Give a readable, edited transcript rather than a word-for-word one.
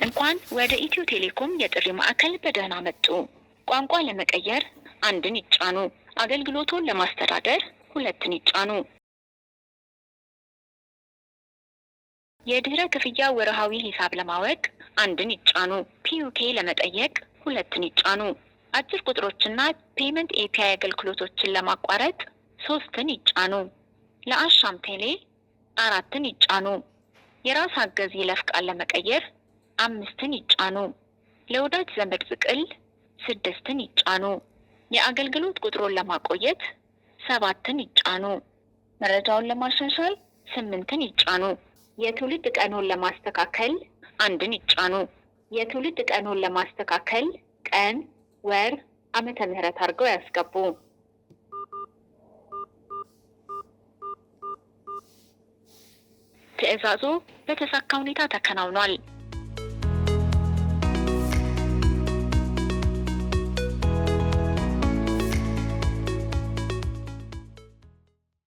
እንኳን ወደ ኢትዮ ቴሌኮም የጥሪ ማዕከል በደህና መጡ። ቋንቋ ለመቀየር አንድን ይጫኑ። አገልግሎቱን ለማስተዳደር ሁለትን ይጫኑ። የድህረ ክፍያ ወርሃዊ ሂሳብ ለማወቅ አንድን ይጫኑ። ፒዩኬ ለመጠየቅ ሁለትን ይጫኑ። አጭር ቁጥሮችና ፔመንት ኤፒአይ አገልግሎቶችን ለማቋረጥ ሶስትን ይጫኑ። ለአሻም ቴሌ አራትን ይጫኑ። የራስ አገዝ ይለፍ ቃል ለመቀየር አምስትን ይጫኑ። ለወዳጅ ዘመድ ጥቅል ስድስትን ይጫኑ። የአገልግሎት ቁጥሩን ለማቆየት ሰባትን ይጫኑ። መረጃውን ለማሻሻል ስምንትን ይጫኑ። የትውልድ ቀኑን ለማስተካከል አንድን ይጫኑ። የትውልድ ቀኑን ለማስተካከል ቀን፣ ወር፣ ዓመተ ምህረት አድርገው ያስገቡ። ትዕዛዙ በተሳካ ሁኔታ ተከናውኗል።